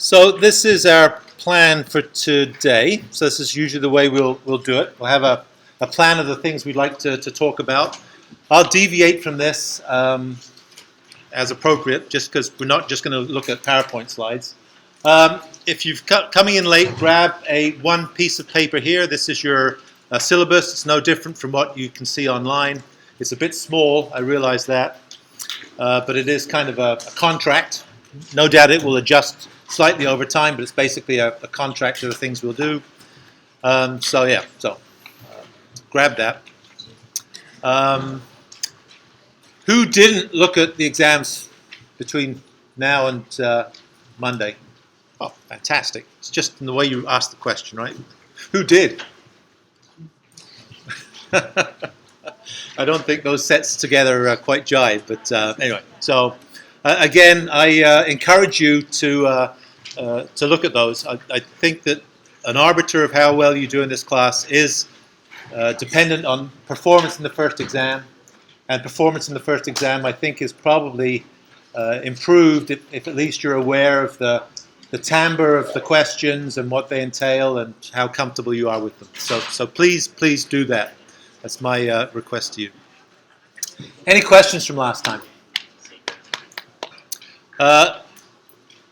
So this is our plan for today. So this is usually the way we'll do it. We'll have a plan of the things we'd like to talk about. I'll deviate from this as appropriate, just because we're not just going to look at PowerPoint slides. If you've coming in late, grab one piece of paper here. This is your syllabus. It's no different from what you can see online. It's a bit small, I realize that, but it is kind of a contract. No doubt it will adjust slightly over time, but it's basically a contract of the things we'll do. So grab that. Who didn't look at the exams between now and Monday? Oh, fantastic. It's just in the way you asked the question, right? Who did? I don't think those sets together quite jive, but anyway. So again, I encourage you to look at those. I think that an arbiter of how well you do in this class is dependent on performance in the first exam. And performance in the first exam, I think, is probably improved if at least you're aware of the timbre of the questions and what they entail and how comfortable you are with them. So please do that. That's my request to you. Any questions from last time?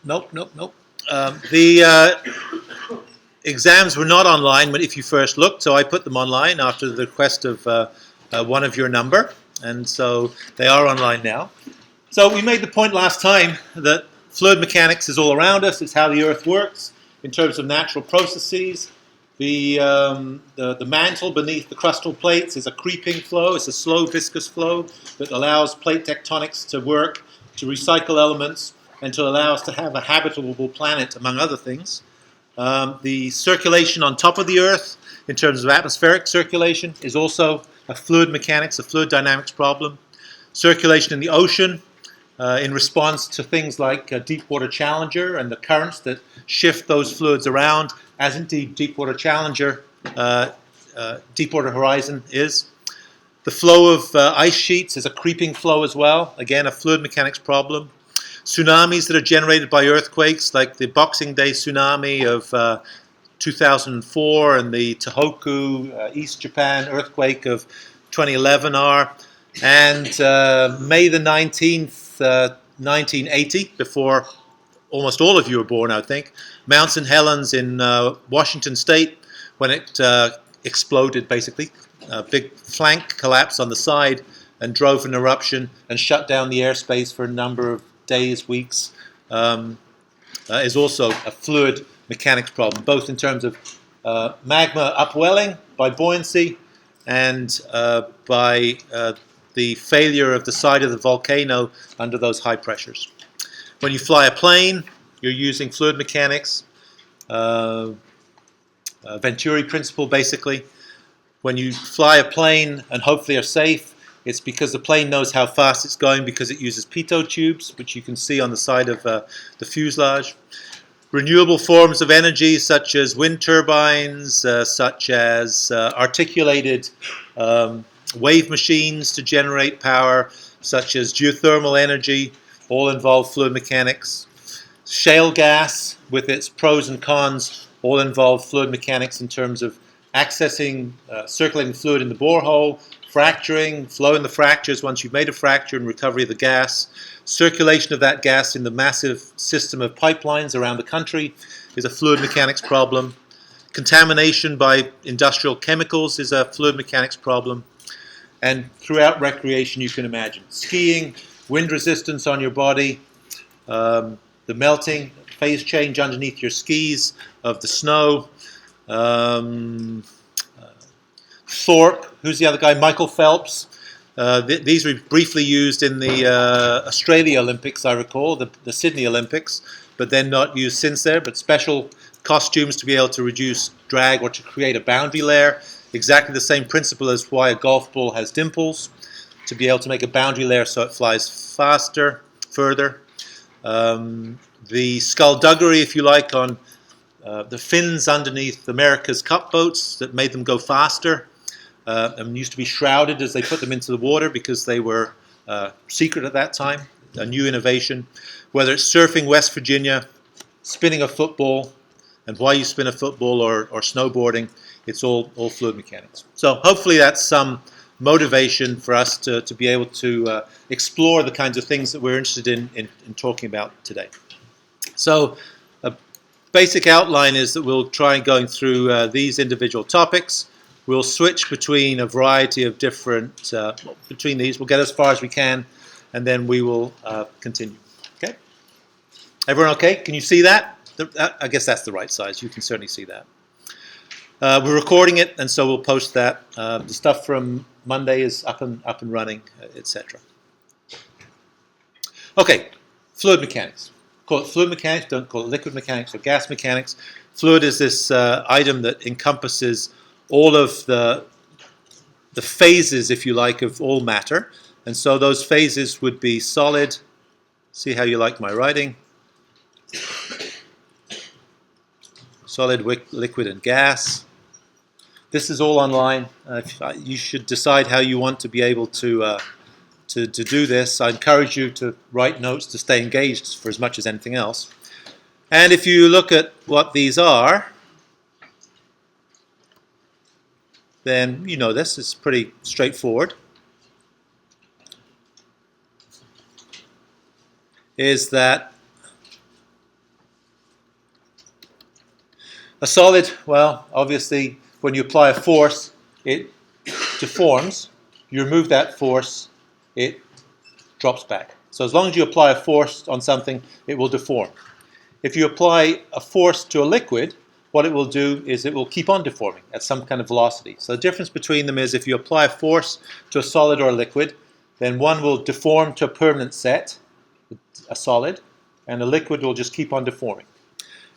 Nope. The exams were not online if you first looked, so I put them online after the request of one of your number, and so they are online now. So we made the point last time that fluid mechanics is all around us. It's how the Earth works in terms of natural processes. The mantle beneath the crustal plates is a creeping flow. It's a slow viscous flow that allows plate tectonics to work, to recycle elements, and to allow us to have a habitable planet, among other things. The circulation on top of the Earth, in terms of atmospheric circulation, is also a fluid mechanics, a fluid dynamics problem. Circulation in the ocean, in response to things like Deepwater Challenger and the currents that shift those fluids around, as indeed Deepwater Challenger, Deepwater Horizon is. The flow of ice sheets is a creeping flow as well, again a fluid mechanics problem. Tsunamis that are generated by earthquakes, like the Boxing Day tsunami of 2004 and the Tohoku East Japan earthquake of 2011 are. And May the 19th, 1980, before almost all of you were born, I think, Mount St. Helens in Washington State, when it exploded, basically. A big flank collapse on the side and drove an eruption and shut down the airspace for a number of days, weeks, is also a fluid mechanics problem, both in terms of magma upwelling by buoyancy and by the failure of the side of the volcano under those high pressures. When you fly a plane, you're using fluid mechanics, Venturi principle basically. When you fly a plane and hopefully are safe, it's because the plane knows how fast it's going because it uses pitot tubes, which you can see on the side of the fuselage. Renewable forms of energy such as wind turbines, such as articulated wave machines to generate power, such as geothermal energy, all involve fluid mechanics. Shale gas, with its pros and cons, all involve fluid mechanics in terms of accessing circulating fluid in the borehole, fracturing, flow in the fractures once you've made a fracture, and recovery of the gas. Circulation of that gas in the massive system of pipelines around the country is a fluid mechanics problem. Contamination by industrial chemicals is a fluid mechanics problem. And throughout recreation, you can imagine skiing, wind resistance on your body, the melting, phase change underneath your skis of the snow. Thorpe, who's the other guy? Michael Phelps. These were briefly used in the Australia Olympics, I recall, the Sydney Olympics, but then not used since there, but special costumes to be able to reduce drag or to create a boundary layer. Exactly the same principle as why a golf ball has dimples, to be able to make a boundary layer so it flies faster, further. The skullduggery, if you like, on the fins underneath America's cup boats that made them go faster and used to be shrouded as they put them into the water because they were secret at that time, a new innovation. Whether it's surfing West Virginia, spinning a football and why you spin a football or snowboarding. It's all fluid mechanics. So hopefully that's some motivation for us to be able to explore the kinds of things that we're interested in talking about today. So a basic outline is that we'll try going through these individual topics. We'll switch between a variety of different, between these. We'll get as far as we can, and then we will continue. Okay? Everyone okay? Can you see that? I guess that's the right size. You can certainly see that. We're recording it, and so we'll post that. The stuff from Monday is up and running, etc. Okay, fluid mechanics. Call it fluid mechanics. Don't call it liquid mechanics or gas mechanics. Fluid is this item that encompasses all of the phases, if you like, of all matter. And so those phases would be solid. See how you like my writing. Solid, liquid, and gas. This is all online. You should decide how you want to be able to do this. I encourage you to write notes to stay engaged for as much as anything else. And if you look at what these are, then you know this is pretty straightforward. Is that a solid? Well, obviously, when you apply a force, it deforms. You remove that force, it drops back. So as long as you apply a force on something, it will deform. If you apply a force to a liquid, what it will do is it will keep on deforming at some kind of velocity. So the difference between them is if you apply a force to a solid or a liquid, then one will deform to a permanent set, a solid, and the liquid will just keep on deforming.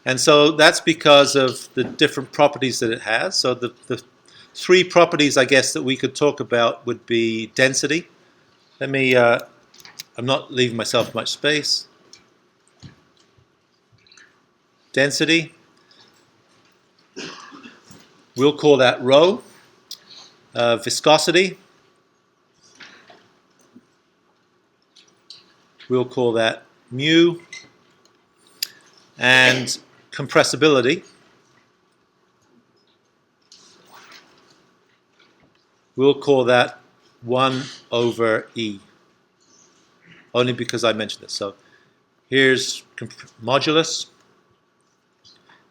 And so that's because of the different properties that it has. So the three properties, I guess, that we could talk about would be density. Let me, I'm not leaving myself much space. Density. We'll call that rho. Viscosity. We'll call that mu. And compressibility. We'll call that 1 over E. Only because I mentioned this. So here's modulus.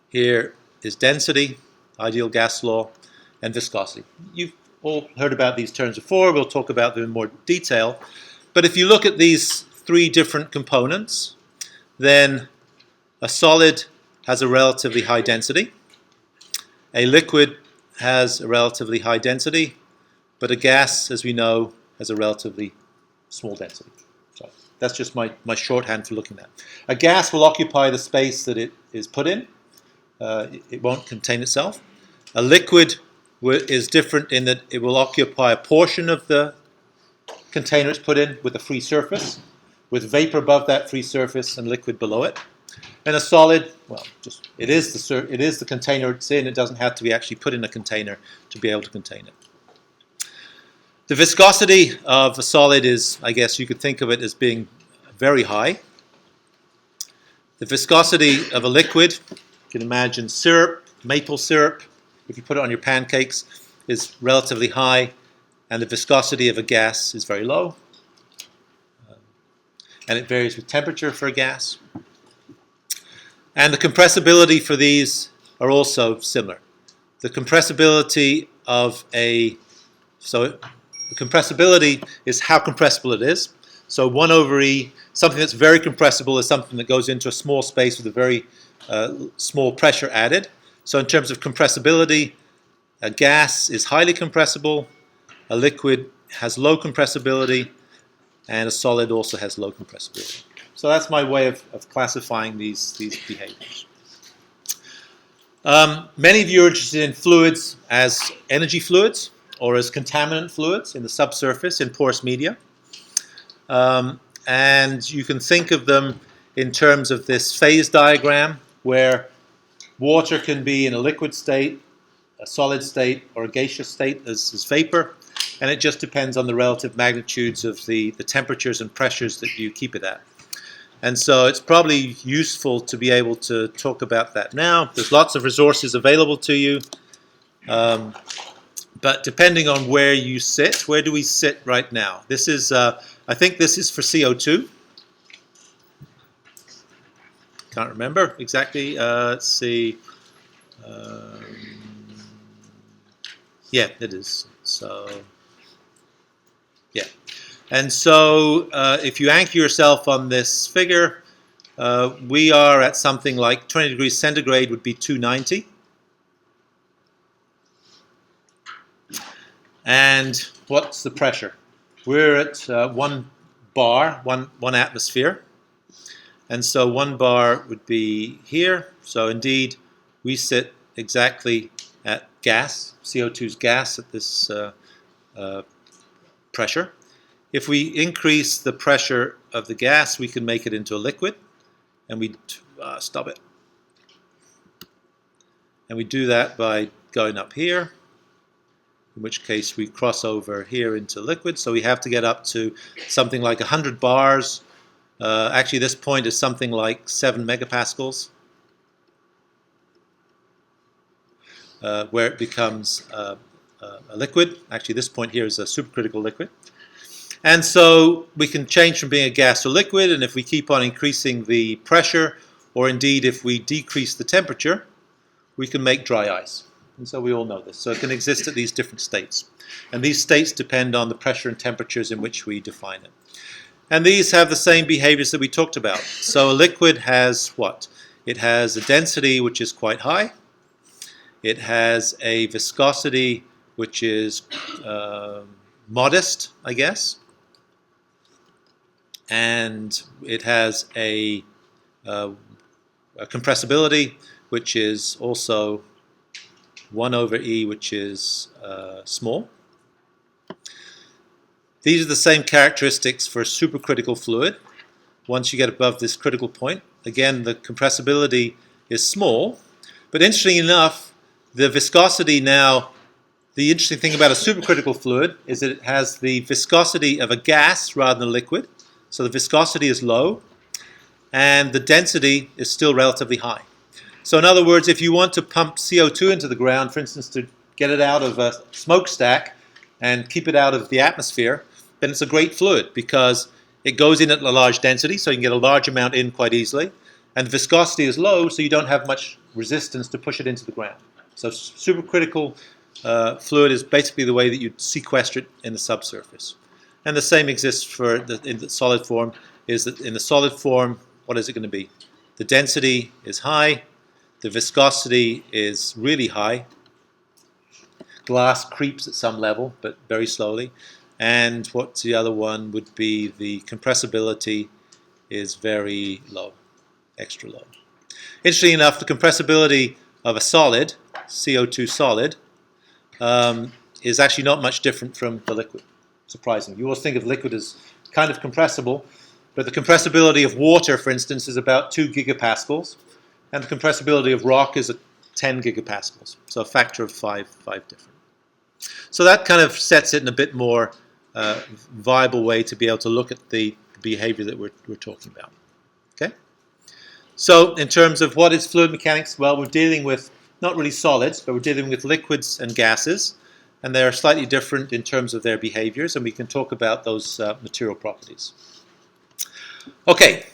Here is density, ideal gas law, and viscosity. You've all heard about these terms before. We'll talk about them in more detail. But if you look at these three different components, then a solid has a relatively high density. A liquid has a relatively high density, but a gas, as we know, has a relatively small density. So that's just my shorthand for looking at it. A gas will occupy the space that it is put in. It won't contain itself. A liquid is different in that it will occupy a portion of the container it's put in with a free surface, with vapor above that free surface and liquid below it. And a solid, well, it is the container it's in. It doesn't have to be actually put in a container to be able to contain it. The viscosity of a solid is, I guess you could think of it as being very high. The viscosity of a liquid, you can imagine syrup, maple syrup, if you put it on your pancakes, is relatively high, and the viscosity of a gas is very low. And it varies with temperature for a gas. And the compressibility for these are also similar. The compressibility of the compressibility is how compressible it is. So 1 over E, something that's very compressible is something that goes into a small space with a very small pressure added. So in terms of compressibility, a gas is highly compressible, a liquid has low compressibility, and a solid also has low compressibility. So that's my way of classifying these behaviors. Many of you are interested in fluids as energy fluids or as contaminant fluids in the subsurface in porous media. And you can think of them in terms of this phase diagram where water can be in a liquid state, a solid state, or a gaseous state as vapor. And it just depends on the relative magnitudes of the temperatures and pressures that you keep it at. And so it's probably useful to be able to talk about that now. There's lots of resources available to you. But depending on where you sit, where do we sit right now? This is, I think this is for CO2. Can't remember exactly. Let's see. Yeah, it is. So, yeah. And so if you anchor yourself on this figure, we are at something like 20 degrees centigrade would be 290. And what's the pressure? We're at 1 bar, one atmosphere. And so 1 bar would be here. So indeed, we sit exactly at gas. CO2's gas at this pressure. If we increase the pressure of the gas, we can make it into a liquid. And we stop it. And we do that by going up here, in which case we cross over here into liquid. So we have to get up to something like 100 bars. Actually, this point is something like 7 megapascals, where it becomes a liquid. Actually, this point here is a supercritical liquid. And so we can change from being a gas to liquid, and if we keep on increasing the pressure, or indeed if we decrease the temperature, we can make dry ice. And so we all know this. So it can exist at these different states. And these states depend on the pressure and temperatures in which we define it. And these have the same behaviors that we talked about. So a liquid has what? It has a density which is quite high. It has a viscosity which is modest, I guess. And it has a compressibility which is also 1 over E, which is small. These are the same characteristics for supercritical fluid. Once you get above this critical point, again, the compressibility is small. But interestingly enough, the viscosity now, the interesting thing about a supercritical fluid is that it has the viscosity of a gas rather than a liquid. So the viscosity is low, and the density is still relatively high. So in other words, if you want to pump CO2 into the ground, for instance, to get it out of a smokestack and keep it out of the atmosphere, then it's a great fluid because it goes in at a large density, so you can get a large amount in quite easily. And the viscosity is low, so you don't have much resistance to push it into the ground. So supercritical fluid is basically the way that you sequester it in the subsurface. And the same exists for in the solid form, is that in the solid form, what is it going to be? The density is high, the viscosity is really high. Glass creeps at some level, but very slowly. And what's the other one would be the compressibility is very low, extra low. Interestingly enough, the compressibility of a solid, CO2 solid, is actually not much different from the liquid, surprisingly. You always think of liquid as kind of compressible, but the compressibility of water, for instance, is about 2 gigapascals, and the compressibility of rock is at 10 gigapascals, so a factor of 5 different. So that kind of sets it in a bit more viable way to be able to look at the behavior that we're talking about. Okay? So in terms of what is fluid mechanics, well, we're dealing with not really solids, but we're dealing with liquids and gases, and they're slightly different in terms of their behaviors, and we can talk about those material properties. Okay,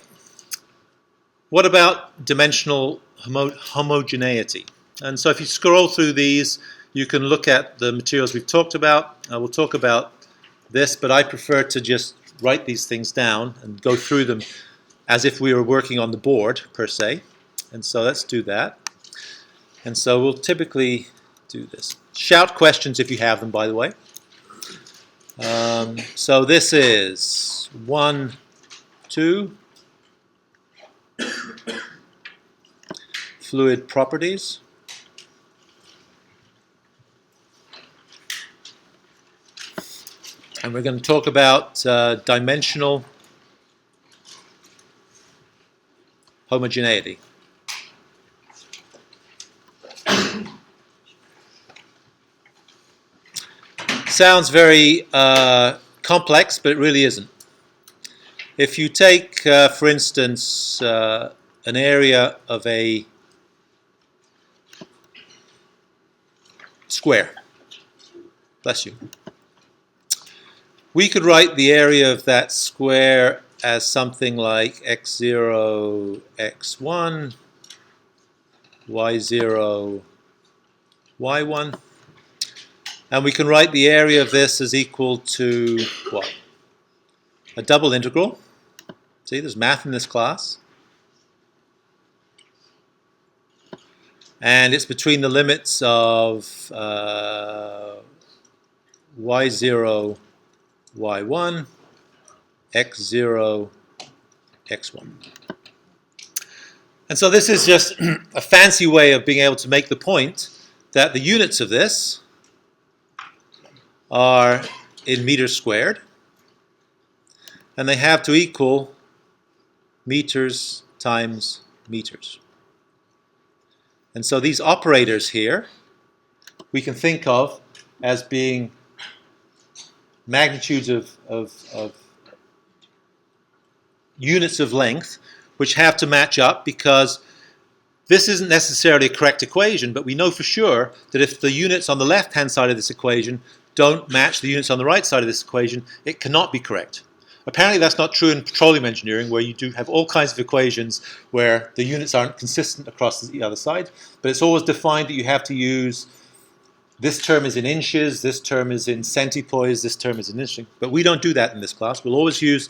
what about dimensional homogeneity? And so if you scroll through these, you can look at the materials we've talked about. We'll talk about this, but I prefer to just write these things down and go through them as if we were working on the board, per se. And so let's do that. And so we'll typically do this. Shout questions if you have them, by the way. So this is 1, 2, fluid properties. And we're going to talk about dimensional homogeneity. Sounds very complex, but it really isn't. if you take, for instance, an area of a square, bless you, we could write the area of that square as something like x0, x1, y0, y1. And we can write the area of this as equal to what? A double integral. See, there's math in this class. And it's between the limits of y0, y1, x0, x1. And so this is just a fancy way of being able to make the point that the units of this are in meters squared, and they have to equal meters times meters. And so these operators here we can think of as being magnitudes of units of length which have to match up, because this isn't necessarily a correct equation, but we know for sure that if the units on the left-hand side of this equation don't match the units on the right side of this equation, it cannot be correct. Apparently that's not true in petroleum engineering, where you do have all kinds of equations where the units aren't consistent across the other side, but it's always defined that you have to use this term is in inches, this term is in centipoise, this term is in inches. But we don't do that in this class. We'll always use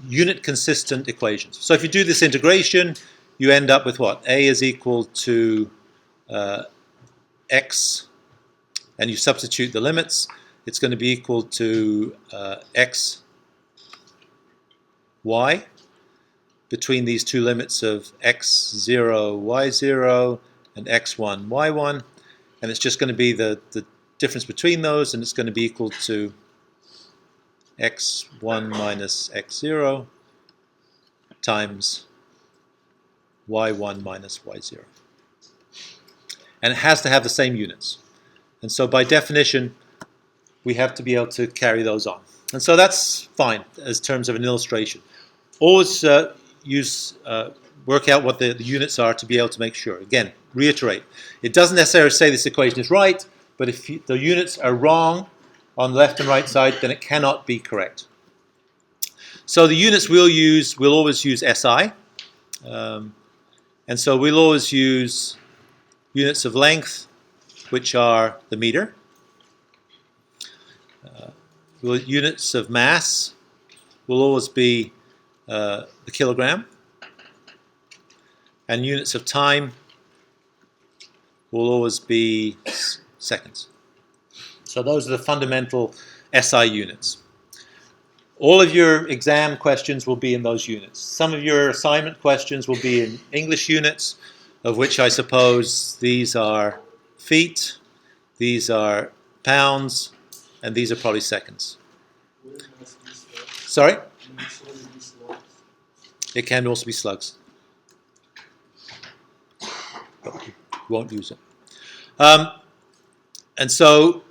unit consistent equations. So if you do this integration, you end up with what? A is equal to x, and you substitute the limits. It's going to be equal to x, y, between these two limits of x0, y0, and x1, y1. And it's just going to be the difference between those, and it's going to be equal to x1 minus x0 times y1 minus y0. And it has to have the same units. And so by definition, we have to be able to carry those on. And so that's fine as terms of an illustration. Always work out what the units are to be able to make sure. Again, reiterate, it doesn't necessarily say this equation is right, but if the units are wrong on the left and right side, then it cannot be correct. So the units we'll always use SI. And so we'll always use units of length, which are the meter. Units of mass will always be the kilogram. And units of time will always be seconds. So those are the fundamental SI units. All of your exam questions will be in those units. Some of your assignment questions will be in English units, of which I suppose these are feet, these are pounds, and these are probably seconds. Sorry? It can also be slugs. But we won't use it. And so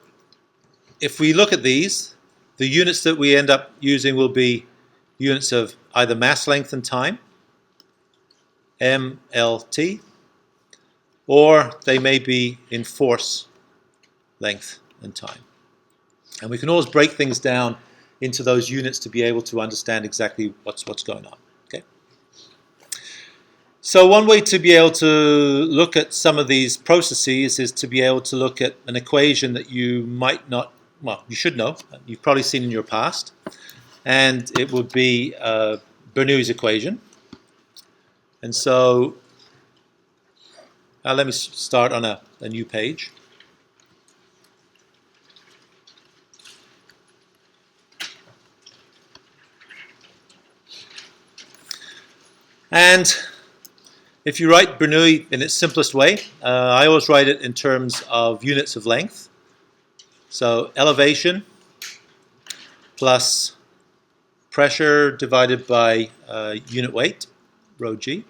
if we look at these, the units that we end up using will be units of either mass length and time, MLT, or they may be in force length and time. And we can always break things down into those units to be able to understand exactly what's going on. Okay. So one way to be able to look at some of these processes is to be able to look at an equation that you might not, well, you should know, you've probably seen in your past, and it would be Bernoullis equation. And so let me start on a new page. And if you write Bernoullis in its simplest way, I always write it in terms of units of length. So elevation plus pressure divided by unit weight, rho g,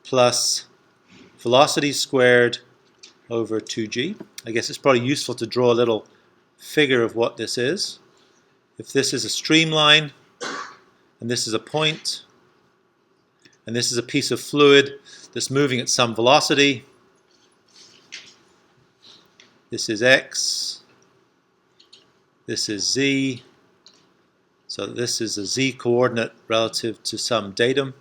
plus velocity squared over 2g. I guess it's probably useful to draw a little figure of what this is. If this is a streamline, and this is a point, and this is a piece of fluid that's moving at some velocity. This is x, this is z, so this is a z coordinate relative to some datum.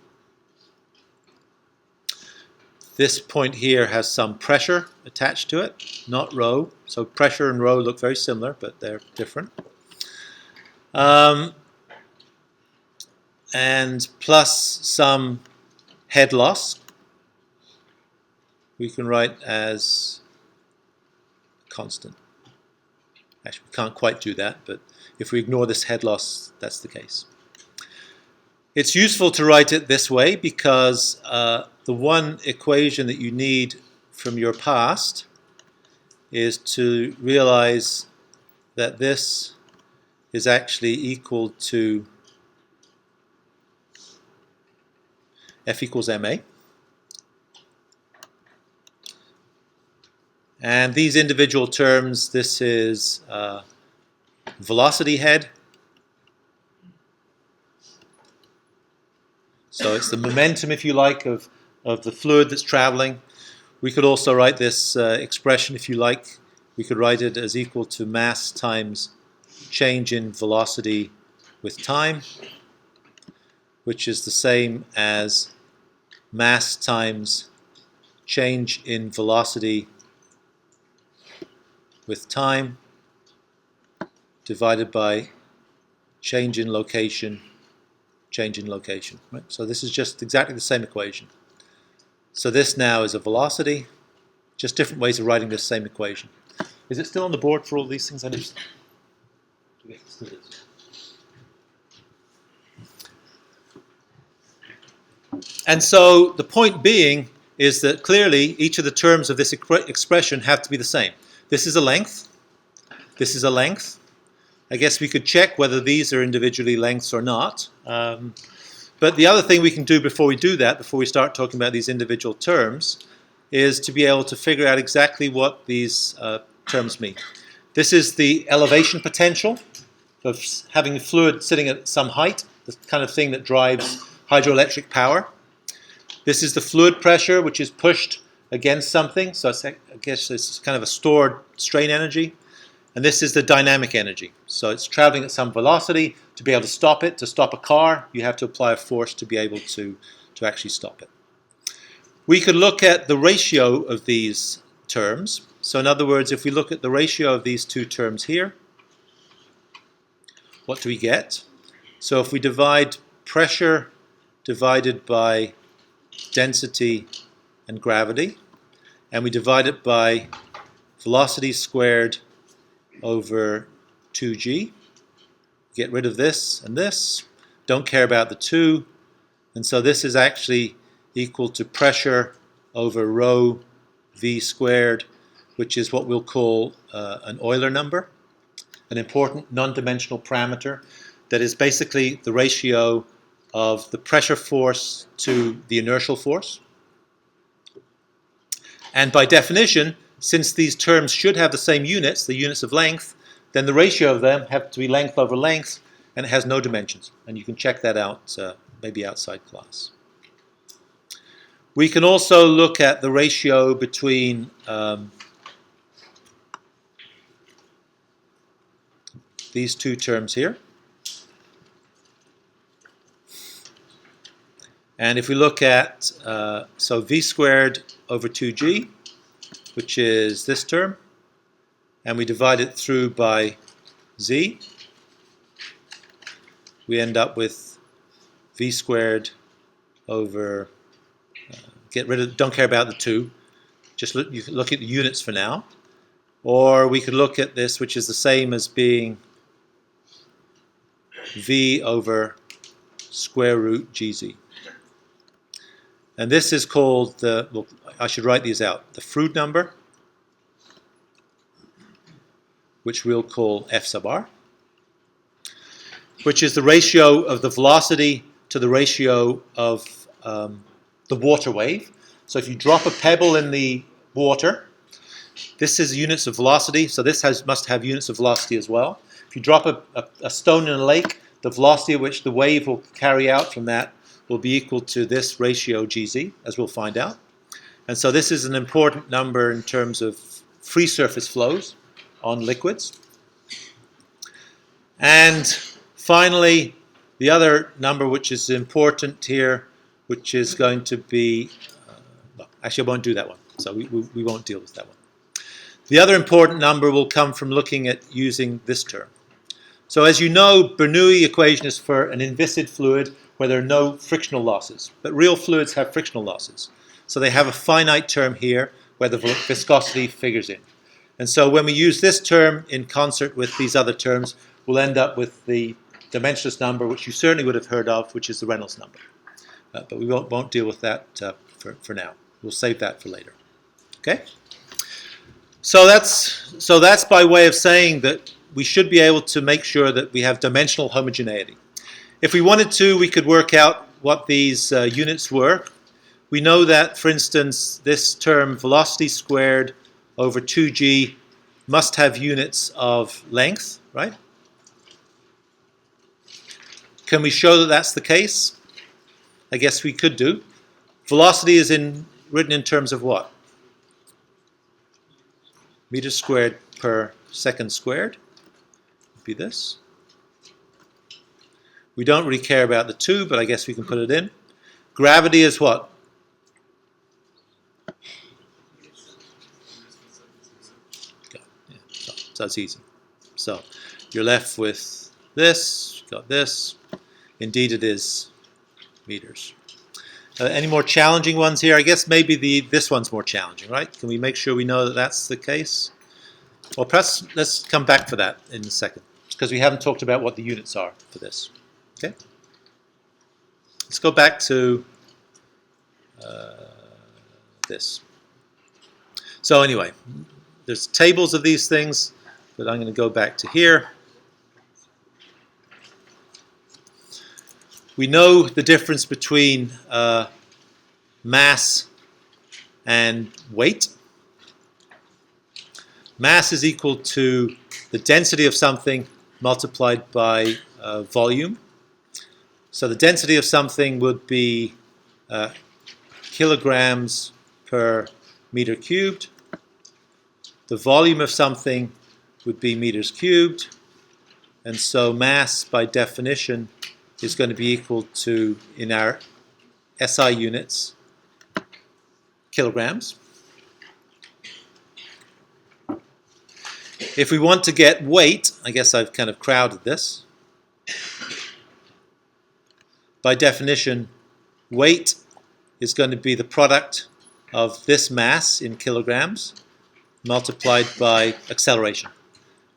This point here has some pressure attached to it, not rho. So pressure and rho look very similar, but they're different. And plus some head loss, we can write as constant. Actually, we can't quite do that, but if we ignore this head loss, that's the case. It's useful to write it this way because the one equation that you need from your past is to realize that this is actually equal to F equals ma. And these individual terms, this is velocity head. So it's the momentum, if you like, of the fluid that's traveling. We could also write this expression, if you like. We could write it as equal to mass times change in velocity with time, which is the same as mass times change in velocity with time divided by change in location, right? So this is just exactly the same equation. So this now is a velocity, just different ways of writing this same equation. Is it still on the board for all these things? And so the point being is that clearly each of the terms of this expression have to be the same. This is a length. This is a length. I guess we could check whether these are individually lengths or not. But the other thing we can do before we do that, before we start talking about these individual terms, is to be able to figure out exactly what these terms mean. This is the elevation potential of having a fluid sitting at some height, the kind of thing that drives hydroelectric power. This is the fluid pressure, which is pushed against something, so I guess it's kind of a stored strain energy. And this is the dynamic energy. So it's traveling at some velocity. To be able to stop it, to stop a car, you have to apply a force to be able to actually stop it. We could look at the ratio of these terms. So in other words, if we look at the ratio of these two terms here, what do we get? So if we divide pressure divided by density and gravity, and we divide it by velocity squared over 2g, get rid of this and this, don't care about the 2, and so this is actually equal to pressure over rho v squared, which is what we'll call an Euler number, an important non-dimensional parameter that is basically the ratio of the pressure force to the inertial force. And by definition, since these terms should have the same units, the units of length, then the ratio of them have to be length over length, and it has no dimensions. And you can check that out maybe outside class. We can also look at the ratio between these two terms here. And if we look at, so v squared over 2g, which is this term, and we divide it through by z, we end up with v squared over, get rid of, don't care about the 2, just you can look at the units for now. Or we could look at this, which is the same as being v over square root gz. And this is called the, well, I should write these out, the Froude number, which we'll call F sub r, which is the ratio of the velocity to the ratio of the water wave. So if you drop a pebble in the water, this is units of velocity, so this must have units of velocity as well. If you drop a stone in a lake, the velocity at which the wave will carry out from that will be equal to this ratio gz, as we'll find out. And so this is an important number in terms of free surface flows on liquids. And finally, the other number which is important here, which is going to be, well, actually I won't do that one, so we won't deal with that one. The other important number will come from looking at using this term. So as you know, Bernoullis equation is for an inviscid fluid where there are no frictional losses, but real fluids have frictional losses. So they have a finite term here where the viscosity figures in. And so when we use this term in concert with these other terms, we'll end up with the dimensionless number, which you certainly would have heard of, which is the Reynolds number. But we won't deal with that for now. We'll save that for later. Okay? So that's by way of saying that we should be able to make sure that we have dimensional homogeneity. If we wanted to, we could work out what these units were. We know that, for instance, this term velocity squared over 2g must have units of length, right? Can we show that that's the case? I guess we could do. Velocity is written in terms of what? Meters squared per second squared would be this. We don't really care about the 2, but I guess we can put it in. Gravity is what? So it's easy. So you're left with this, got this. Indeed it is meters. Any more challenging ones here? I guess maybe this one's more challenging, right? Can we make sure we know that that's the case? Well, perhaps let's come back for that in a second, because we haven't talked about what the units are for this. Okay? Let's go back to this. So anyway, there's tables of these things, but I'm going to go back to here. We know the difference between mass and weight. Mass is equal to the density of something multiplied by volume. So the density of something would be kilograms per meter cubed. The volume of something would be meters cubed. And so mass, by definition, is going to be equal to, in our SI units, kilograms. If we want to get weight, I guess I've kind of crowded this. By definition, weight is going to be the product of this mass in kilograms multiplied by acceleration.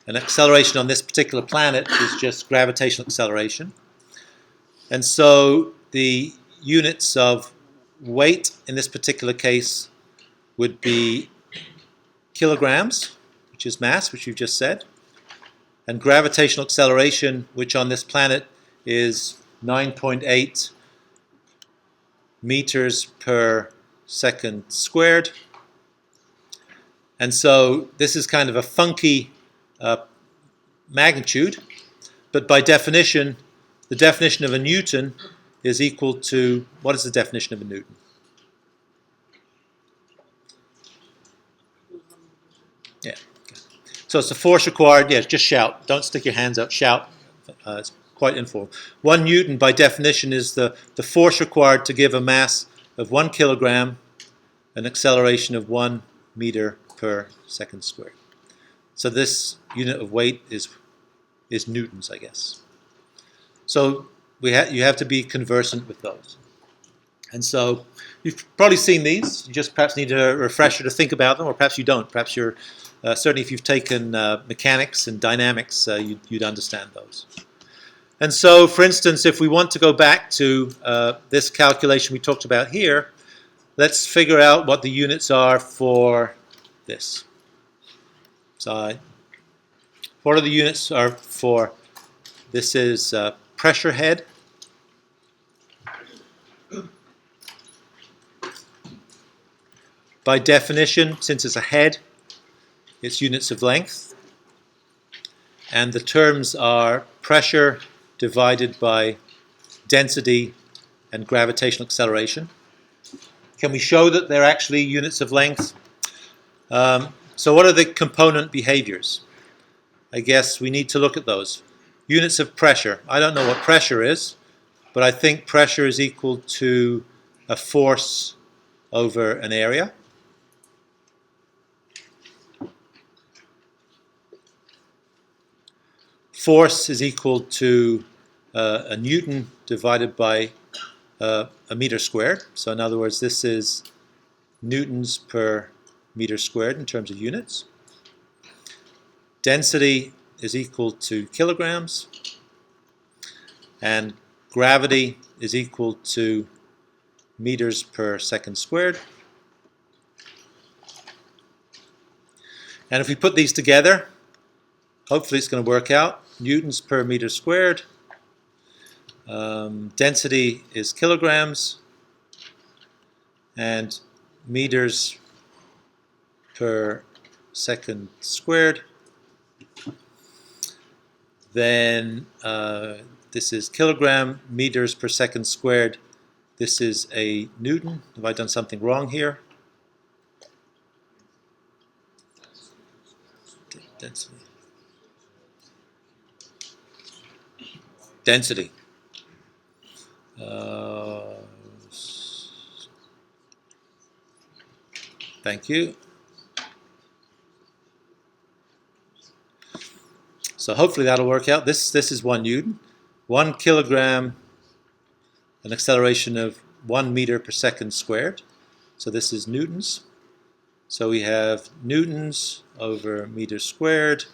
And acceleration on this particular planet is just gravitational acceleration. And so the units of weight in this particular case would be kilograms, which is mass, which we've just said, and gravitational acceleration, which on this planet is 9.8 meters per second squared. And so this is kind of a funky magnitude, but by definition, the definition of a Newton is equal to, what is the definition of a Newton? Yeah. Okay. So it's the force required, yeah, just shout. Don't stick your hands out, shout. It's quite informal. 1 Newton, by definition, is the force required to give a mass of 1 kilogram, an acceleration of 1 meter per second squared. So this unit of weight is newtons, I guess. So you have to be conversant with those. And so you've probably seen these. You just perhaps need a refresher to think about them, or perhaps you don't. Perhaps you're, certainly if you've taken mechanics and dynamics, you'd understand those. And so, for instance, if we want to go back to this calculation we talked about here, let's figure out what the units are for this. So what are the units are for, this is pressure head. By definition, since it's a head, it's units of length. And the terms are pressure divided by density and gravitational acceleration. Can we show that they're actually units of length? So what are the component behaviors? I guess we need to look at those. Units of pressure. I don't know what pressure is, but I think pressure is equal to a force over an area. Force is equal to a Newton divided by a meter squared. So in other words, this is newtons per meter squared in terms of units. Density is equal to kilograms. And gravity is equal to meters per second squared. And if we put these together, hopefully it's going to work out. Newtons per meter squared. Density is kilograms. And meters per second squared. Then this is kilogram, meters per second squared. This is a Newton. Have I done something wrong here? Density. Density. Thank you. So hopefully that'll work out. This is 1 Newton. 1 kilogram, an acceleration of 1 meter per second squared. So this is newtons. So we have newtons over meters squared,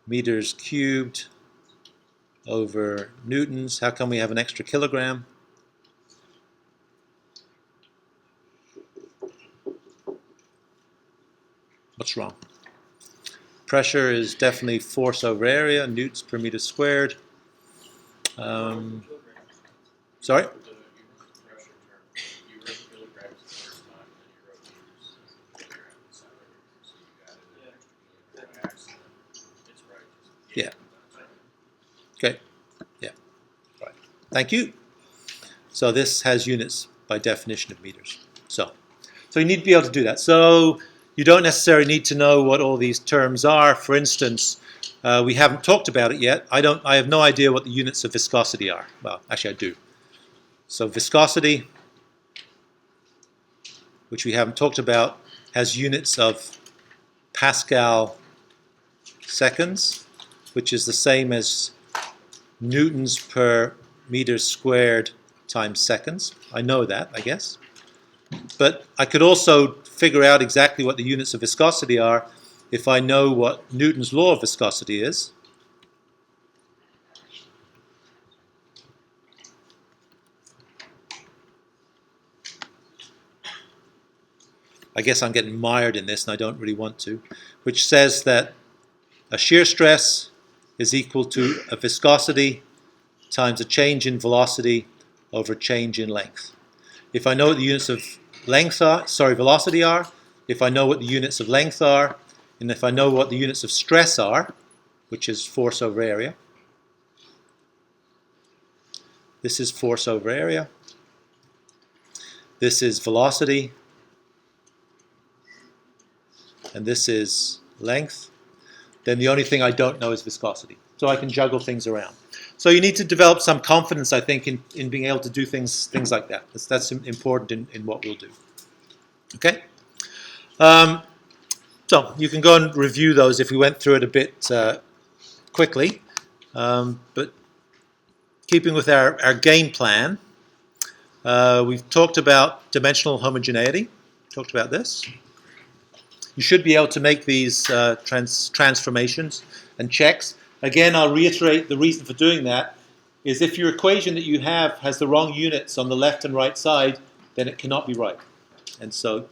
meters cubed over newtons. How come we have an extra kilogram? What's wrong? Pressure is definitely force over area, newtons per meter squared. Sorry? Yeah. Okay. Yeah. Right. Thank you. So this has units by definition of meters. So you need to be able to do that. So you don't necessarily need to know what all these terms are. For instance, we haven't talked about it yet. I have no idea what the units of viscosity are. Well, actually I do. So viscosity, which we haven't talked about, has units of Pascal seconds, which is the same as newtons per meter squared times seconds. I know that, I guess. But I could also figure out exactly what the units of viscosity are if I know what Newton's law of viscosity is. I guess I'm getting mired in this and I don't really want to, which says that a shear stress is equal to a viscosity times a change in velocity over change in length. If I know what the units of velocity are, if I know what the units of length are, and if I know what the units of stress are, which is force over area, this is force over area, this is velocity, and this is length, then the only thing I don't know is viscosity. So I can juggle things around. So you need to develop some confidence, I think, in being able to do things like that. That's important in what we'll do. Okay? So you can go and review those if we went through it a bit quickly. But keeping with our game plan, we've talked about dimensional homogeneity. Talked about this. You should be able to make these transformations and checks. Again, I'll reiterate the reason for doing that is if your equation that you have has the wrong units on the left and right side, then it cannot be right. And so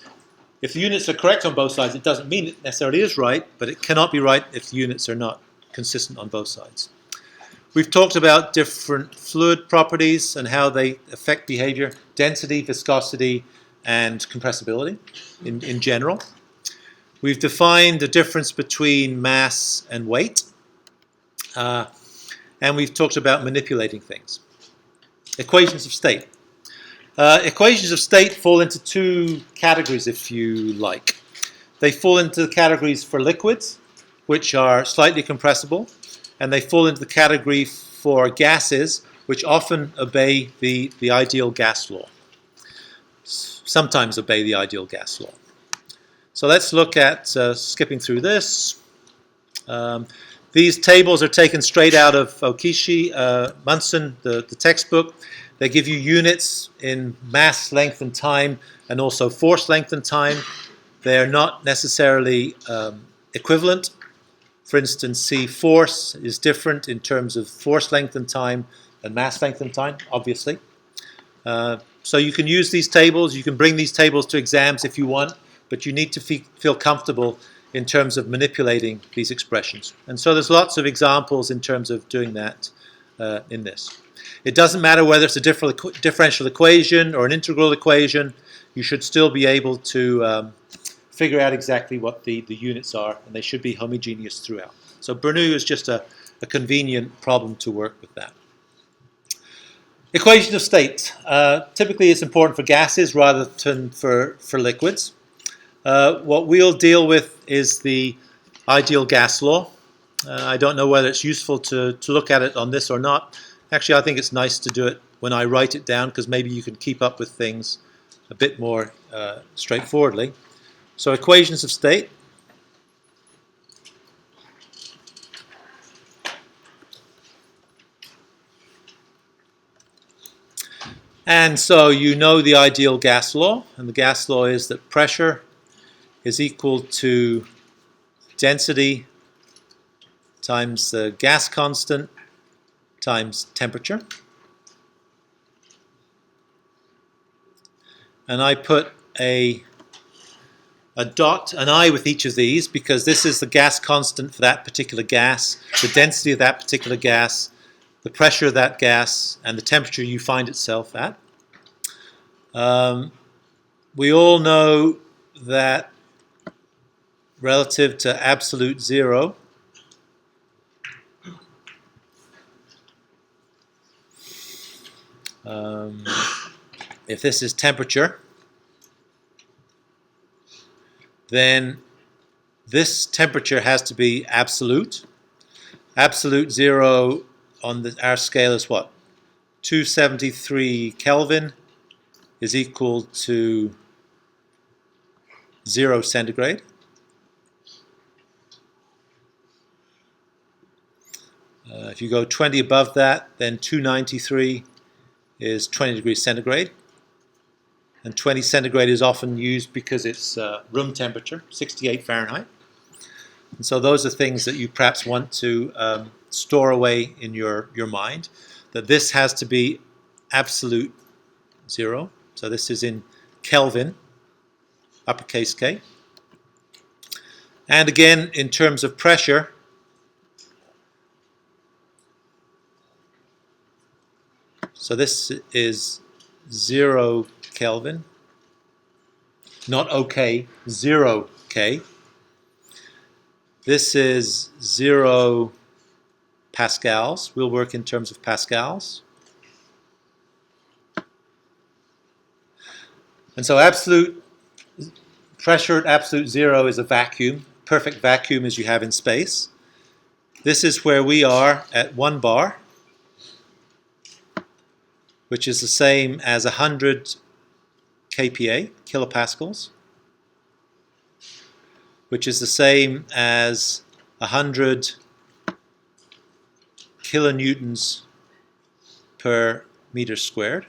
if the units are correct on both sides, it doesn't mean it necessarily is right, but it cannot be right if the units are not consistent on both sides. We've talked about different fluid properties and how they affect behavior, density, viscosity, and compressibility in general. We've defined the difference between mass and weight. and we've talked about manipulating things. Equations of state. Equations of state fall into two categories, if you like. They fall into the categories for liquids, which are slightly compressible, and they fall into the category for gases, which often obey the ideal gas law. Sometimes obey the ideal gas law. So let's look at, skipping through this. These tables are taken straight out of Okishi, Munson, the textbook. They give you units in mass, length, and time, and also force, length, and time. They are not necessarily equivalent. For instance, see, force is different in terms of force, length, and time than mass, length, and time, obviously. So you can use these tables. You can bring these tables to exams if you want, but you need to feel comfortable in terms of manipulating these expressions. And so there's lots of examples in terms of doing that in this. It doesn't matter whether it's a differential equation or an integral equation. You should still be able to figure out exactly what the units are, and they should be homogeneous throughout. So Bernoullis is just a convenient problem to work with that. Equation of state. Typically it's important for gases rather than for liquids. What we'll deal with is the ideal gas law. I don't know whether it's useful to look at it on this or not. Actually, I think it's nice to do it when I write it down, because maybe you can keep up with things a bit more straightforwardly. So equations of state. And so you know the ideal gas law, and the gas law is that pressure is equal to density times the gas constant times temperature. And I put an I with each of these, because this is the gas constant for that particular gas, the density of that particular gas, the pressure of that gas, and the temperature you find itself at. We all know that relative to absolute zero, if this is temperature, then this temperature has to be absolute. Absolute zero on our scale is what? 273 Kelvin is equal to 0 centigrade. If you go 20 above that, then 293 is 20 degrees centigrade. And 20 centigrade is often used because it's room temperature, 68 Fahrenheit. And so those are things that you perhaps want to store away in your mind, that this has to be absolute zero. So this is in Kelvin, uppercase K. And again, in terms of pressure, so this is 0 Kelvin, not OK, 0 K. This is 0 pascals. We'll work in terms of pascals. And so absolute pressure at absolute zero is a vacuum, perfect vacuum as you have in space. This is where we are at 1 bar, which is the same as 100 kPa, kilopascals, which is the same as 100 kilonewtons per meter squared.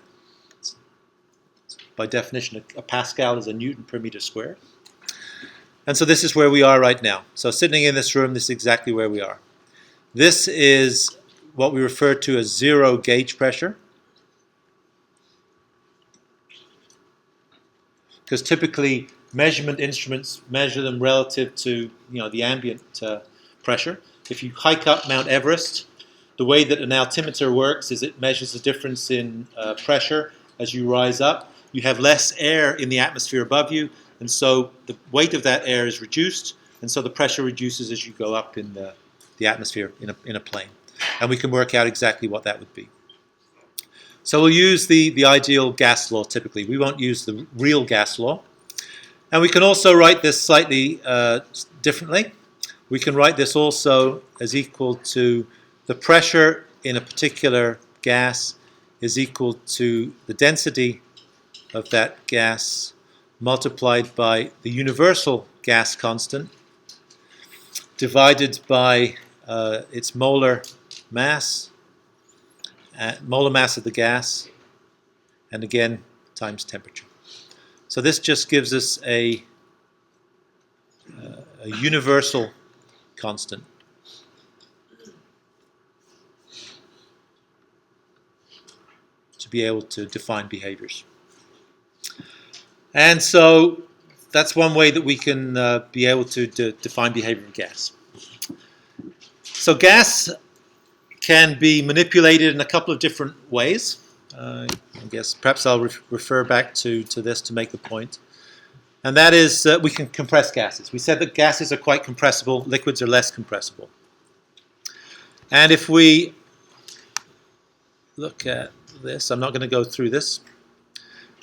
By definition, a pascal is a newton per meter squared. And so this is where we are right now. So sitting in this room, this is exactly where we are. This is what we refer to as zero gauge pressure, because typically measurement instruments measure them relative to the ambient pressure. If you hike up Mount Everest, the way that an altimeter works is it measures the difference in pressure as you rise up. You have less air in the atmosphere above you, and so the weight of that air is reduced, and so the pressure reduces as you go up in the atmosphere in a plane. And we can work out exactly what that would be. So we'll use the ideal gas law typically. We won't use the real gas law. And we can also write this slightly differently. We can write this also as equal to the pressure in a particular gas is equal to the density of that gas multiplied by the universal gas constant divided by its molar mass of the gas, and again times temperature. So this just gives us a universal constant. To be able to define behaviors. And so that's one way that we can be able to define behavior of gas. So gas can be manipulated in a couple of different ways. I guess perhaps I'll refer back to this to make the point. And that is we can compress gases. We said that gases are quite compressible, liquids are less compressible. And if we look at this, I'm not going to go through this.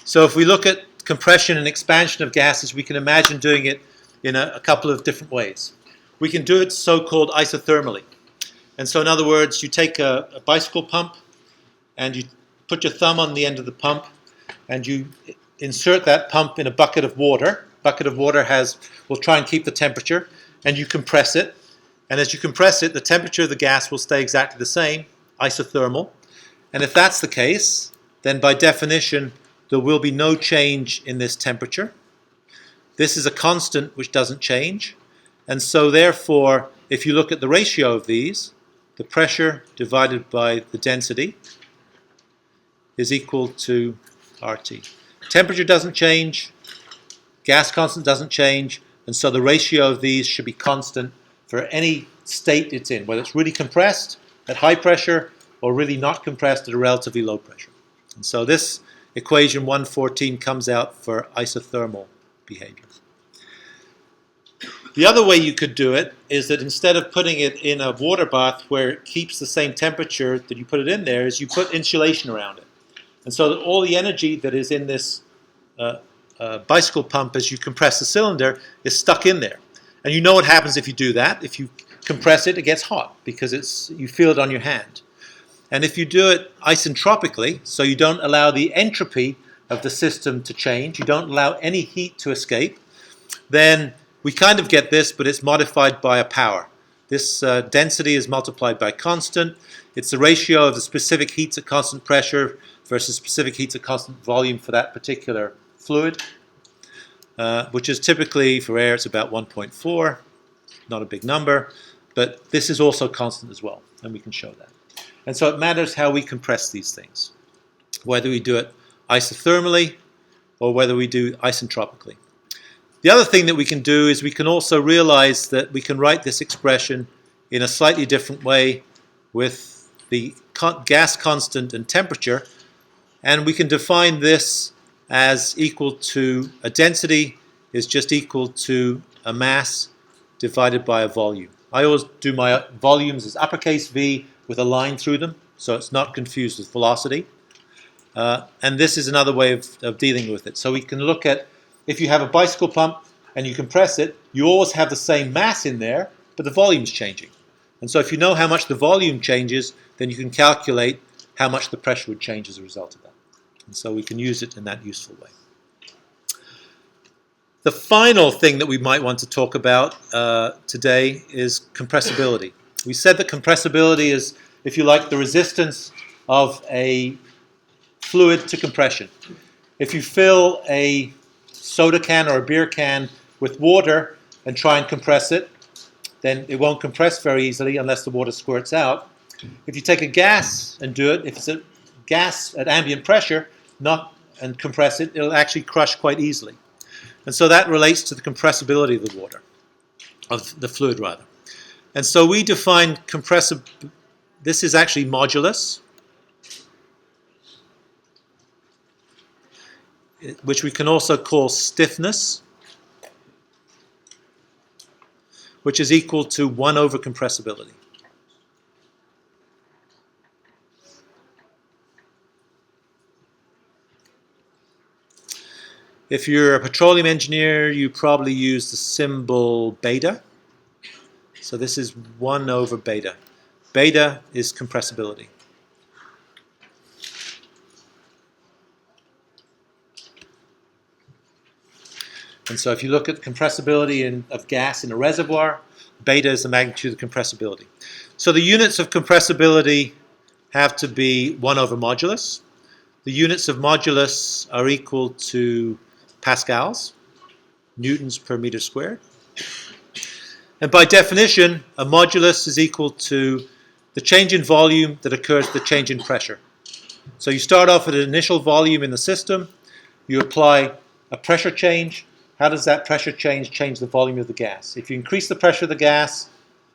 So if we look at compression and expansion of gases, we can imagine doing it in a couple of different ways. We can do it so-called isothermally. And so in other words, you take a bicycle pump and you put your thumb on the end of the pump and you insert that pump in a bucket of water. Bucket of water will try and keep the temperature, and you compress it. And as you compress it, the temperature of the gas will stay exactly the same, isothermal. And if that's the case, then by definition, there will be no change in this temperature. This is a constant which doesn't change. And so therefore, if you look at the ratio of these, the pressure divided by the density is equal to RT. Temperature doesn't change, gas constant doesn't change, and so the ratio of these should be constant for any state it's in, whether it's really compressed at high pressure or really not compressed at a relatively low pressure. And so this equation 114 comes out for isothermal behavior. The other way you could do it is that instead of putting it in a water bath where it keeps the same temperature that you put it in there, is you put insulation around it. And so that all the energy that is in this bicycle pump as you compress the cylinder is stuck in there. And you know what happens if you do that. If you compress it, it gets hot because you feel it on your hand. And if you do it isentropically, so you don't allow the entropy of the system to change, you don't allow any heat to escape, then we kind of get this, but it's modified by a power. This density is multiplied by constant. It's the ratio of the specific heats at constant pressure versus specific heats at constant volume for that particular fluid, which is typically, for air, it's about 1.4, not a big number, but this is also constant as well, and we can show that. And so it matters how we compress these things, whether we do it isothermally or whether we do isentropically. The other thing that we can do is we can also realize that we can write this expression in a slightly different way with the gas constant and temperature, and we can define this as equal to a density is just equal to a mass divided by a volume. I always do my volumes as uppercase V with a line through them, so it's not confused with velocity. And this is another way of dealing with it. So we can look at, if you have a bicycle pump and you compress it, you always have the same mass in there, but the volume's changing. And so if you know how much the volume changes, then you can calculate how much the pressure would change as a result of that. And so we can use it in that useful way. The final thing that we might want to talk about today is compressibility. We said that compressibility is, if you like, the resistance of a fluid to compression. If you fill a soda can or a beer can with water and try and compress it, then it won't compress very easily unless the water squirts out. If you take a gas and do it, if it's a gas at ambient pressure, and compress it, it'll actually crush quite easily. And so that relates to the compressibility of the water, of the fluid rather. And so we define this is actually modulus, which we can also call stiffness, which is equal to 1 over compressibility. If you're a petroleum engineer, you probably use the symbol beta. So this is 1 over beta. Beta is compressibility. And so if you look at compressibility of gas in a reservoir, beta is the magnitude of compressibility. So the units of compressibility have to be 1 over modulus. The units of modulus are equal to pascals, newtons per meter squared. And by definition, a modulus is equal to the change in volume that occurs with the change in pressure. So you start off at an initial volume in the system, you apply a pressure change. How does that pressure change the volume of the gas? If you increase the pressure of the gas,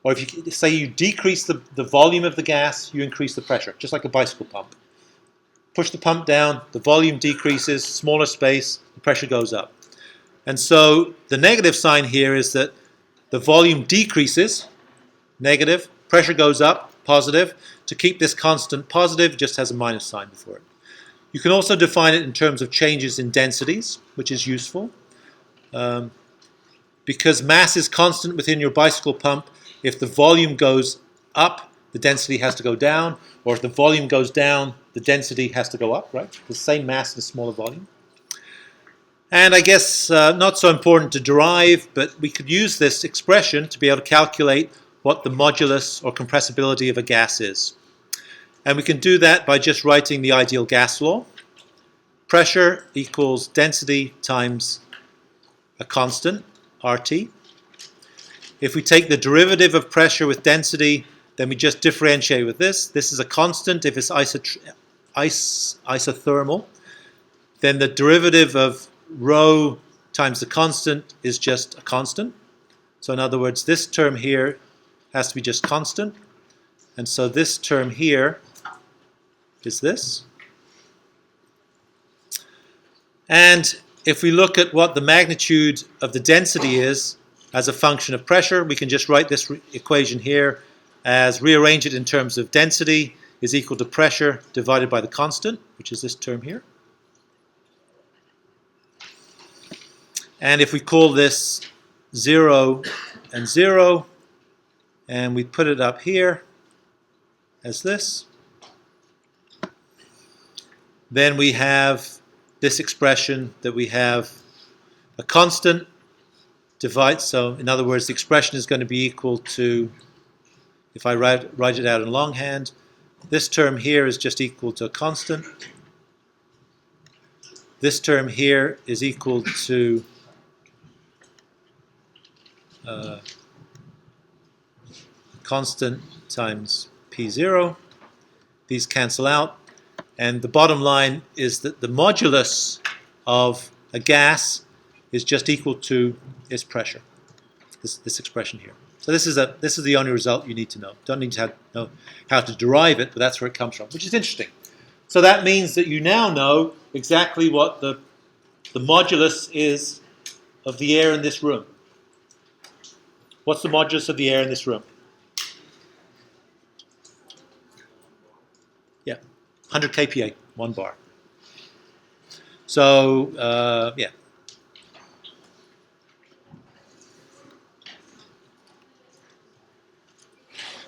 or if you say you decrease the volume of the gas, you increase the pressure, just like a bicycle pump. Push the pump down, the volume decreases, smaller space, the pressure goes up. And so the negative sign here is that the volume decreases, negative, pressure goes up, positive. To keep this constant positive, it just has a minus sign before it. You can also define it in terms of changes in densities, which is useful. Because mass is constant within your bicycle pump, if the volume goes up, the density has to go down, or if the volume goes down, the density has to go up, right? The same mass in a smaller volume. And I guess not so important to derive, but we could use this expression to be able to calculate what the modulus or compressibility of a gas is. And we can do that by just writing the ideal gas law. Pressure equals density times a constant, RT. If we take the derivative of pressure with density, then we just differentiate with this. This is a constant if it's isothermal. Then the derivative of rho times the constant is just a constant. So in other words, this term here has to be just constant. And so this term here is this. And if we look at what the magnitude of the density is as a function of pressure, we can just write this equation here as rearrange it in terms of density is equal to pressure divided by the constant, which is this term here. And if we call this 0 and 0, and we put it up here as this, then we have this expression that we have a constant divide. So in other words, the expression is going to be equal to, if I write it out in longhand, this term here is just equal to a constant. This term here is equal to constant times P0. These cancel out. And the bottom line is that the modulus of a gas is just equal to its pressure, this expression here. So this is the only result you need to know. Don't need to know how to derive it, but that's where it comes from, which is interesting. So that means that you now know exactly what the modulus is of the air in this room. What's the modulus of the air in this room? Yeah, 100 kPa, 1 bar. So, yeah.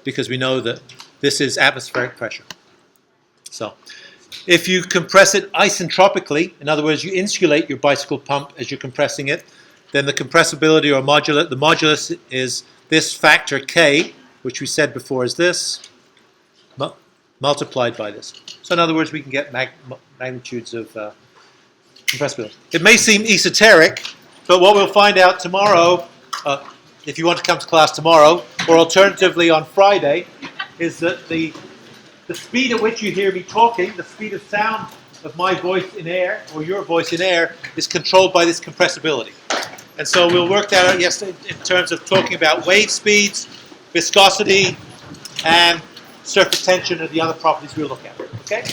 Because we know that this is atmospheric pressure. So, if you compress it isentropically, in other words, you insulate your bicycle pump as you're compressing it, then the compressibility or modulus, the modulus is this factor K, which we said before is this, multiplied by this. So in other words, we can get magnitudes of compressibility. It may seem esoteric, but what we'll find out tomorrow, if you want to come to class tomorrow, or alternatively on Friday, is that the speed at which you hear me talking, the speed of sound of my voice in air, or your voice in air, is controlled by this compressibility. And so we'll work that out yesterday in terms of talking about wave speeds, viscosity, and surface tension and the other properties we'll look at. Okay?